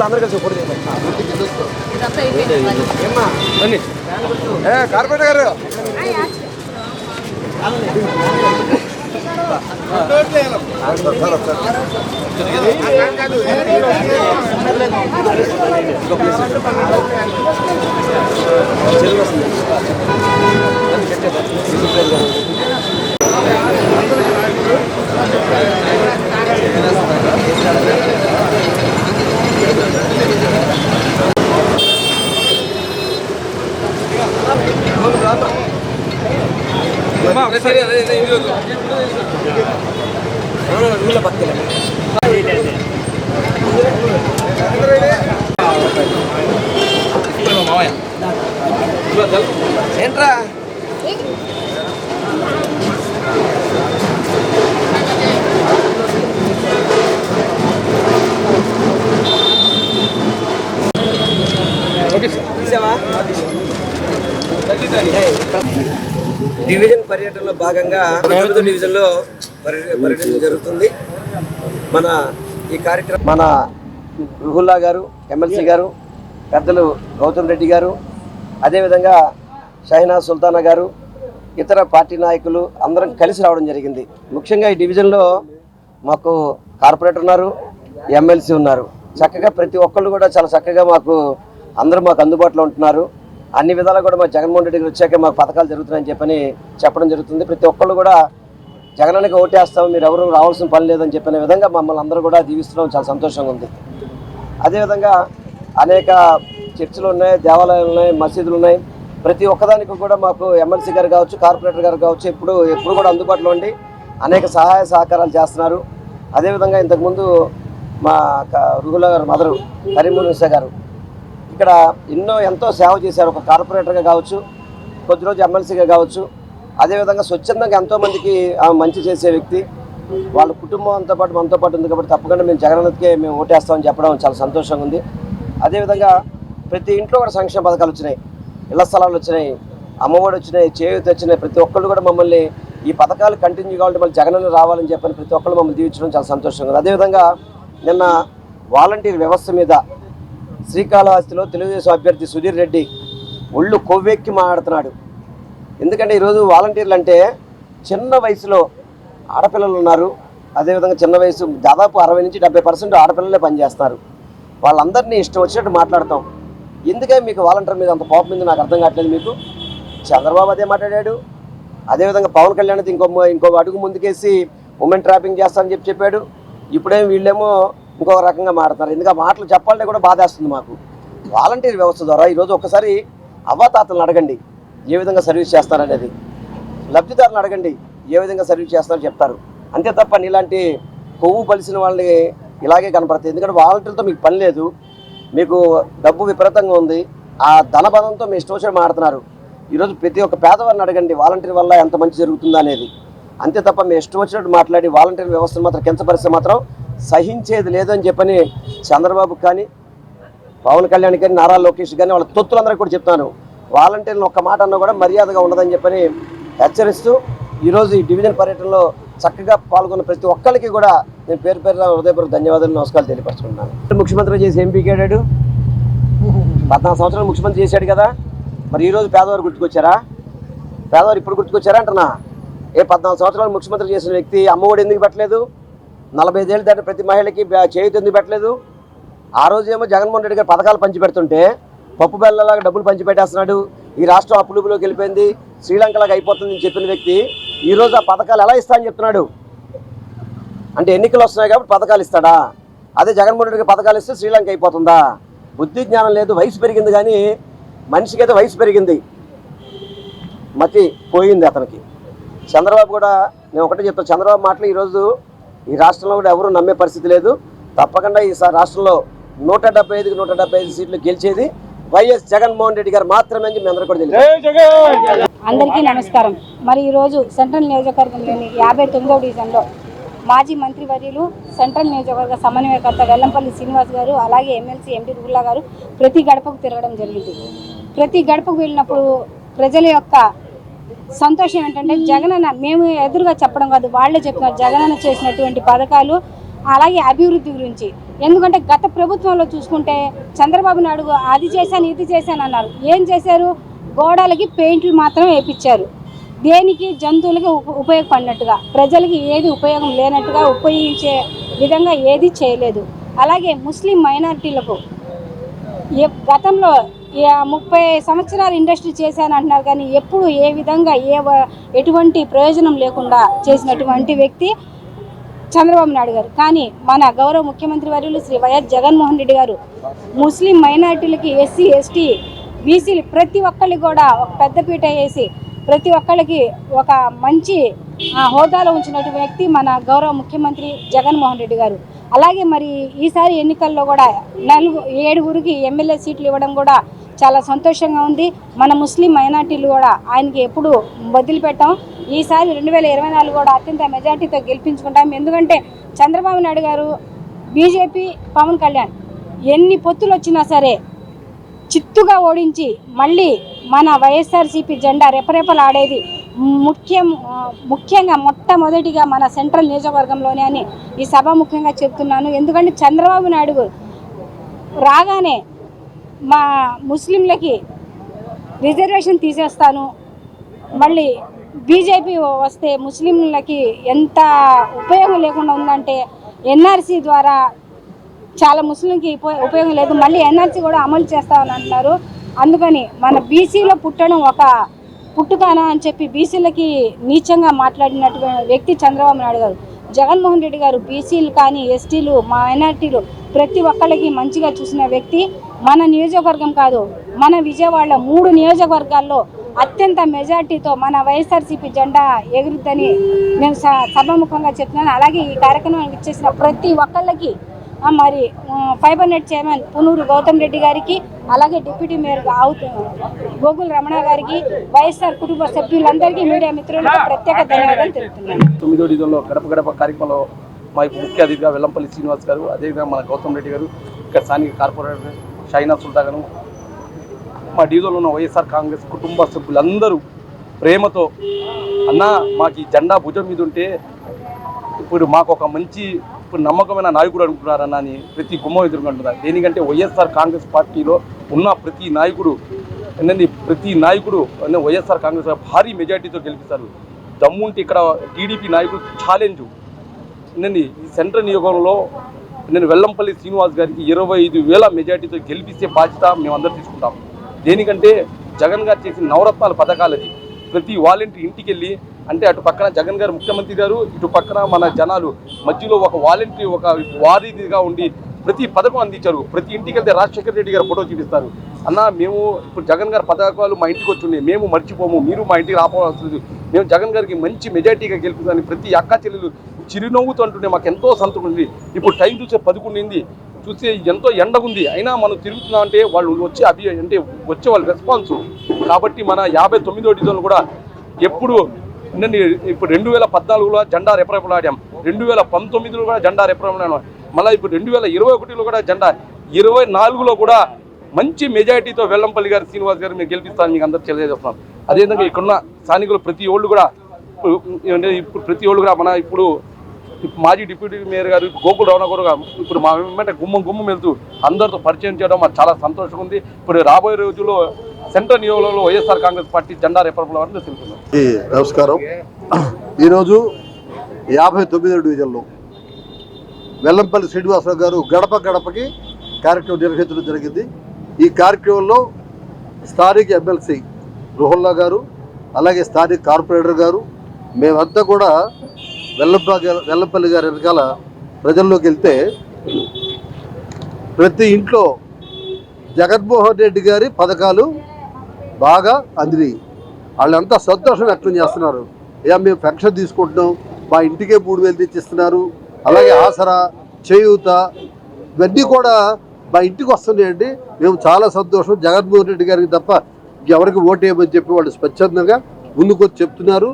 పిల్లలు అందరూ కలిసి పొడి కార్పొరేటర్ గారు ఏంట్రా డివిజన్ పర్యటనలో భాగంగా డివిజన్లో పర్యటన జరుగుతుంది. మన ఈ కార్యక్రమం మన రుహుల్లా గారు, ఎమ్మెల్సీ గారు, పెద్దలు గౌతమ్ రెడ్డి గారు, అదేవిధంగా షహీనా సుల్తానా గారు, ఇతర పార్టీ నాయకులు అందరం కలిసి రావడం జరిగింది. ముఖ్యంగా ఈ డివిజన్లో మాకు కార్పొరేటర్ ఉన్నారు, ఎమ్మెల్సీ ఉన్నారు. చక్కగా ప్రతి ఒక్కళ్ళు కూడా చాలా చక్కగా అందరూ మాకు అందుబాటులో ఉంటున్నారు. అన్ని విధాలు కూడా మా జగన్మోహన్ రెడ్డి గారు వచ్చాక మాకు పథకాలు జరుగుతున్నాయని చెప్పడం జరుగుతుంది. ప్రతి ఒక్కళ్ళు కూడా జగనానికి ఓటేస్తాం, మీరు ఎవరు రావాల్సిన పని లేదని చెప్పిన విధంగా మమ్మల్ని అందరూ కూడా దీవిస్తున్నాం. చాలా సంతోషంగా ఉంది. అదేవిధంగా అనేక చర్చిలు ఉన్నాయి, దేవాలయాలు ఉన్నాయి, మసీదులు ఉన్నాయి. ప్రతి ఒక్కదానికి కూడా మాకు ఎమ్మెల్సీ గారు కావచ్చు, కార్పొరేటర్ గారు కావచ్చు ఎప్పుడు కూడా అందుబాటులో ఉండి అనేక సహాయ సహకారాలు చేస్తున్నారు. అదేవిధంగా ఇంతకుముందు మా రుహుల్లా గారు మదరు కరీమున్నీసా గారు ఇక్కడ ఎంతో సేవ చేశారు. ఒక కార్పొరేటర్గా కావచ్చు, కొద్ది రోజు ఎమ్మెల్సీగా కావచ్చు. అదేవిధంగా స్వచ్ఛందంగా ఎంతోమందికి మంచి చేసే వ్యక్తి. వాళ్ళ కుటుంబం అంతో పాటు మనతో పాటు ఉంది కాబట్టి తప్పకుండా మేము జగనన్నకే మేము ఓటేస్తామని చెప్పడం చాలా సంతోషంగా ఉంది. అదేవిధంగా ప్రతి ఇంట్లో కూడా సంక్షేమ పథకాలు వచ్చినాయి, ఇళ్ల స్థలాలు వచ్చినాయి, అమ్మఒడి వచ్చినాయి, చేయూత వచ్చినాయి. ప్రతి ఒక్కళ్ళు కూడా మమ్మల్ని ఈ పథకాలు కంటిన్యూ కావాలంటే మళ్ళీ జగనన్న రావాలని చెప్పని ప్రతి ఒక్కళ్ళు మమ్మల్ని దీవించడం చాలా సంతోషంగా ఉంది. అదేవిధంగా నిన్న వాలంటీర్ వ్యవస్థ మీద శ్రీకాళహస్తిలో తెలుగుదేశం అభ్యర్థి సుధీర్ రెడ్డి ఒళ్ళు కొవ్వెక్కి మాట్లాడుతున్నాడు. ఎందుకంటే ఈరోజు వాలంటీర్లు అంటే చిన్న వయసులో ఆడపిల్లలు ఉన్నారు. అదేవిధంగా చిన్న వయసు దాదాపు 60 నుంచి 70% ఆడపిల్లలే పనిచేస్తున్నారు. వాళ్ళందరినీ ఇష్టం వచ్చినట్టు మాట్లాడతాం. ఎందుకని మీకు వాలంటీర్ మీద అంత కోపం మీద నాకు అర్థం కావట్లేదు. మీకు చంద్రబాబు అదే మాట్లాడాడు. అదేవిధంగా పవన్ కళ్యాణ్ ఇంకో అడుగు ముందుకేసి ఉమెన్ ట్రాపింగ్ చేస్తానని చెప్పాడు. ఇప్పుడేమో వీళ్ళేమో ఇంకొక రకంగా మాట్లాడుతున్నారు. ఎందుకంటే మాటలు చెప్పాలంటే కూడా బాధేస్తుంది మాకు. వాలంటీర్ వ్యవస్థ ద్వారా ఈరోజు ఒకసారి అవ్వాతాతలను అడగండి ఏ విధంగా సర్వీస్ చేస్తారనేది, లబ్ధిదారులను అడగండి ఏ విధంగా సర్వీస్ చేస్తారని చెప్తారు. అంతే తప్ప నీలాంటి కొవ్వు పలిసిన వాళ్ళని ఇలాగే కనపడుతుంది. ఎందుకంటే వాలంటీర్లతో మీకు పని లేదు, మీకు డబ్బు విపరీతంగా ఉంది, ఆ ధనబలంతో మీ ఇష్టం వచ్చినట్టు మాట్లాడుతున్నారు. ఈరోజు ప్రతి ఒక్క పేదవారిని అడగండి వాలంటీర్ వల్ల ఎంత మంచి జరుగుతుందా అనేది. అంతే తప్ప మీ ఇష్టం వచ్చినట్టు మాట్లాడి వాలంటీర్ వ్యవస్థను మాత్రం కించపరిస్తే మాత్రం సహించేది లేదని చెప్పని చంద్రబాబు కానీ, పవన్ కళ్యాణ్ కానీ, నారా లోకేష్ కానీ వాళ్ళ తొత్తులందరికీ కూడా చెప్తాను. వాలంటీర్లను ఒక్క మాట అన్నా కూడా మర్యాదగా ఉండదని చెప్పని హెచ్చరిస్తూ ఈరోజు ఈ డివిజన్ పర్యటనలో చక్కగా పాల్గొన్న ప్రతి ఒక్కరికి కూడా నేను పేరు హృదయపూర్వక ధన్యవాదాలు, నమస్కారాలు తెలియపరుచుకుంటున్నాను. ముఖ్యమంత్రి చేసి ఏం పీకాడాడు? 14 సంవత్సరాలు ముఖ్యమంత్రి చేశాడు కదా. మరి ఈరోజు పేదవారు గుర్తుకొచ్చారా? పేదవారు ఇప్పుడు గుర్తుకొచ్చారా అంటున్నా. 14 సంవత్సరాలు ముఖ్యమంత్రి చేసిన వ్యక్తి అమ్మఒడి ఎందుకు పెట్టలేదు? 45 ఏళ్ళు దాటి ప్రతి మహిళకి చేయూత ఎందుకు పెట్టలేదు? ఆ రోజేమో జగన్మోహన్ రెడ్డి గారు పథకాలు పంచిపెడుతుంటే పప్పు బెల్లలాగా డబ్బులు పంచిపెట్టేస్తున్నాడు. ఈ రాష్ట్రం అప్పులులోకి వెళ్ళిపోయింది, శ్రీలంకలాగా అయిపోతుందని చెప్పిన వ్యక్తి ఈరోజు ఆ పథకాలు ఎలా ఇస్తా అని చెప్తున్నాడు. అంటే ఎన్నికలు వస్తున్నాయి కాబట్టి పథకాలు ఇస్తాడా? అదే జగన్మోహన్ రెడ్డి గారు పథకాలు ఇస్తే శ్రీలంక అయిపోతుందా? బుద్ధి జ్ఞానం లేదు. వయసు పెరిగింది కానీ మనిషికి అయితే వయసు పెరిగింది, మతి పోయింది అతనికి. చంద్రబాబు కూడా నేను ఒకటే చెప్తాను, చంద్రబాబు మాటలు ఈరోజు ఈ రాష్ట్రంలో కూడా ఎవరు నమ్మే పరిస్థితి లేదు. తప్పకుండా ఈ రాష్ట్రంలో 175కి 175 సీట్లు గెలిచేది వైఎస్ జగన్మోహన్ రెడ్డి గారు మాత్రమే అని మీ అందరూ కూడా తెలియదు. అందరికీ నమస్కారం. మరి ఈరోజు సెంట్రల్ నియోజకవర్గంలోని 59వ డివిజన్లో మాజీ మంత్రివర్యులు, సెంట్రల్ నియోజకవర్గ సమన్వయకర్త వెల్లంపల్లి శ్రీనివాస్ గారు, అలాగే ఎమ్మెల్సీ ఎంపీ రుహుల్లా గారు ప్రతి గడపకు తిరగడం జరిగింది. ప్రతి గడపకు వెళ్ళినప్పుడు ప్రజల యొక్క సంతోషం ఏంటంటే జగనన్న, మేము ఎదురుగా చెప్పడం కాదు, వాళ్ళే చెప్తున్నారు జగనన్న చేసినటువంటి పథకాలు అలాగే అభివృద్ధి గురించి. ఎందుకంటే గత ప్రభుత్వంలో చూసుకుంటే చంద్రబాబు నాయుడు అది చేశాను ఇది చేశాను అన్నారు. ఏం చేశారు? గోడలకి పెయింట్లు మాత్రం వేయించారు. దేనికి? జంతువులకి ఉపయోగపడినట్టుగా, ప్రజలకి ఏది ఉపయోగం లేనట్టుగా ఉపయోగించే విధంగా ఏది చేయలేదు. అలాగే ముస్లిం మైనారిటీలకు గతంలో 30 సంవత్సరాలు ఇండస్ట్రీ చేశానంటున్నారు, కానీ ఎప్పుడు ఏ విధంగా ఎటువంటి ప్రయోజనం లేకుండా చేసినటువంటి వ్యక్తి చంద్రబాబు నాయుడు గారు. కానీ మన గౌరవ ముఖ్యమంత్రి వర్యులు శ్రీ వైఎస్ జగన్మోహన్ రెడ్డి గారు ముస్లిం మైనారిటీలకి, ఎస్సీ ఎస్టీ బీసీలు ప్రతి ఒక్కరికి కూడా ఒక పెద్దపీట వేసి ప్రతి ఒక్కరికి ఒక మంచి హోదాలో ఉంచినటువంటి వ్యక్తి మన గౌరవ ముఖ్యమంత్రి జగన్మోహన్ రెడ్డి గారు. అలాగే మరి ఈసారి ఎన్నికల్లో కూడా 7 ఎమ్మెల్యే సీట్లు ఇవ్వడం కూడా చాలా సంతోషంగా ఉంది. మన ముస్లిం మైనార్టీలు కూడా ఆయనకి ఎప్పుడు వదిలిపెట్టాం. ఈసారి 2024 కూడా అత్యంత మెజార్టీతో గెలిపించుకుంటాం. ఎందుకంటే చంద్రబాబు నాయుడు గారు, బీజేపీ, పవన్ కళ్యాణ్ ఎన్ని పొత్తులు వచ్చినా సరే చిత్తుగా ఓడించి మళ్ళీ మన వైఎస్ఆర్సీపీ జెండా రెపరెపలాడేది ముఖ్యంగా మొట్టమొదటిగా మన సెంట్రల్ నియోజకవర్గంలోనే అని ఈ సభాముఖ్యంగా చెప్తున్నాను. ఎందుకంటే చంద్రబాబు నాయుడు రాగానే మా ముస్లింలకి రిజర్వేషన్ తీసేస్తాను, మళ్ళీ బీజేపీ వస్తే ముస్లింలకి ఎంత ఉపయోగం లేకుండా ఉందంటే ఎన్ఆర్సీ ద్వారా చాలా ముస్లింకి ఉపయోగం లేదు, మళ్ళీ ఎన్ఆర్సీ కూడా అమలు చేస్తామని అంటున్నారు. అందుకని మన బీసీలో పుట్టడం ఒక పుట్టుకానా అని చెప్పి బీసీలకి నీచంగా మాట్లాడినటువంటి వ్యక్తి చంద్రబాబు నాయుడు గారు. జగన్మోహన్ రెడ్డి గారు బీసీలు కానీ, ఎస్టీలు, మైనార్టీలు ప్రతి ఒక్కరికి మంచిగా చూసిన వ్యక్తి. మన నియోజకవర్గం కాదు, మన విజయవాడలో 3 నియోజకవర్గాల్లో అత్యంత మెజార్టీతో మన వైఎస్ఆర్సీపీ జెండా ఎగురుద్దని నేను సభాముఖంగా చెప్తున్నాను. అలాగే ఈ కార్యక్రమానికి ఇచ్చేసిన ప్రతి ఒక్కళ్ళకి, మరి fibre net chairman Punuru Gautam Reddy గారికి, అలాగే డిప్యూటీ మేయర్ గోగుల రమణ గారికి, వైఎస్ఆర్ కుటుంబ సభ్యులందరికీ, మీడియా మిత్రులకు ప్రత్యేక ధన్యవాదాలు తెలుపుతున్నాను. 9వ డివిజన్లో గడప గడప కార్యక్రమంలో మా ముఖ్య అతిథిగా వెల్లంపల్లి శ్రీనివాస్ గారు, అదేవిధంగా మన గౌతమ్ రెడ్డి గారు, ఇక్కడ స్థానిక కార్పొరేటర్ షైనా సుల్తా గారు, మా డివిజన్లో ఉన్న వైఎస్ఆర్ కాంగ్రెస్ కుటుంబ సభ్యులందరూ ప్రేమతో అన్న మాకు ఈ జెండా భుజం మీద ఉంటే ఇప్పుడు మాకు ఒక మంచి నమ్మకమైన నాయకుడు అనుకుంటున్నారన్న అని ప్రతి గుమ్మం ఎదుర్కొంటున్నారు. దేనికంటే వైఎస్ఆర్ కాంగ్రెస్ పార్టీలో ఉన్న ప్రతి నాయకుడు వైఎస్ఆర్ కాంగ్రెస్ భారీ మెజార్టీతో గెలిపిస్తారు. దమ్ముంటే ఇక్కడ టీడీపీ నాయకుడు ఛాలెంజ్ ఈ సెంట్రల్ నియోజకంలో వెల్లంపల్లి శ్రీనివాస్ గారికి 25,000 మెజార్టీతో గెలిపిస్తే బాధ్యత మేమందరూ తీసుకుంటాం. దేనికంటే జగన్ గారు చేసిన నవరత్నాల పథకాలది ప్రతి వాలంటీర్ ఇంటికి వెళ్ళి, అంటే అటు పక్కన జగన్ గారు ముఖ్యమంత్రి గారు, ఇటు పక్కన మన జనాలు మధ్యలో ఒక వాలంటీర్ ఒక వారీదిగా ఉండి ప్రతి పథకం అందించారు. ప్రతి ఇంటికి వెళ్తే రాజశేఖర రెడ్డి గారు ఫోటో చూపిస్తారు. అన్న మేము ఇప్పుడు జగన్ గారి పథకాలు మా ఇంటికి వచ్చున్నాయి, మేము మర్చిపోము, మీరు మా ఇంటికి రాపోవాల్సింది, మేము జగన్ గారికి మంచి మెజార్టీగా గెలుపుతామని ప్రతి అక్క చెల్లెలు చిరునవ్వుతూ అంటుండే మాకు ఎంతో సంతృప్తి ఉంది. ఇప్పుడు టైం చూసే 11 చూస్తే ఎంతో ఎండగుంది, అయినా మనం తిరుగుతున్నాం అంటే వాళ్ళు వచ్చే వచ్చే వాళ్ళ రెస్పాన్స్. కాబట్టి మన 59వ డివిజన్లు కూడా ఇప్పుడు 2014లో జెండా రెపరెపలాడాం, 2019లో కూడా జెండా రెపరెపలాడాం, మళ్ళీ ఇప్పుడు 2021లో కూడా జెండా, 24లో కూడా మంచి మెజారిటీతో వెల్లంపల్లి గారు శ్రీనివాస్ గారు మీరు గెలిపిస్తారని మీకు అందరూ తెలియజేస్తున్నాం. అదేవిధంగా ఇక్కడున్న స్థానికులు ప్రతి ఒళ్ళు కూడా మన ఇప్పుడు మాజీ డిప్యూటీ మేయర్ గారు గోకుల రమణ గారు ఇప్పుడు మా వెంట గుమ్మం వెళ్తూ అందరితో పరిచయం చేయడం మాకు చాలా సంతోషంగా ఉంది. ఇప్పుడు రాబోయే రోజుల్లో సెంట్రల్ నియోజకవర్గంలో వైఎస్ఆర్ కాంగ్రెస్ పార్టీ జెండా రెపరెపలాడాలని తెలుపుతున్నాం. నమస్కారం. ఈరోజు 59వ డివిజన్లో వెల్లంపల్లి శ్రీనివాసరావు గారు గడప గడపకి కార్యక్రమం నిర్వహించడం జరిగింది. ఈ కార్యక్రమంలో స్థానిక ఎమ్మెల్సీ రుహల్లా గారు, అలాగే స్థానిక కార్పొరేటర్ గారు, మేమంతా కూడా వెల్లంపల్లి గారి వెనకాల ప్రజల్లోకి వెళ్తే ప్రతి ఇంట్లో జగన్మోహన్ రెడ్డి గారి పథకాలు బాగా అందినాయి. వాళ్ళంతా సంతోషం వ్యక్తం చేస్తున్నారు. మేము పెన్షన్ తీసుకుంటున్నాం, మా ఇంటికే 3,000 తెచ్చిస్తున్నారు, అలాగే ఆసరా, చేయూత ఇవన్నీ కూడా మా ఇంటికి వస్తున్నాయండి. మేము చాలా సంతోషం. జగన్మోహన్ రెడ్డి గారికి తప్ప ఎవరికి ఓటేయమని చెప్పి వాళ్ళు స్వచ్ఛందంగా ముందుకు వచ్చి చెప్తున్నారు.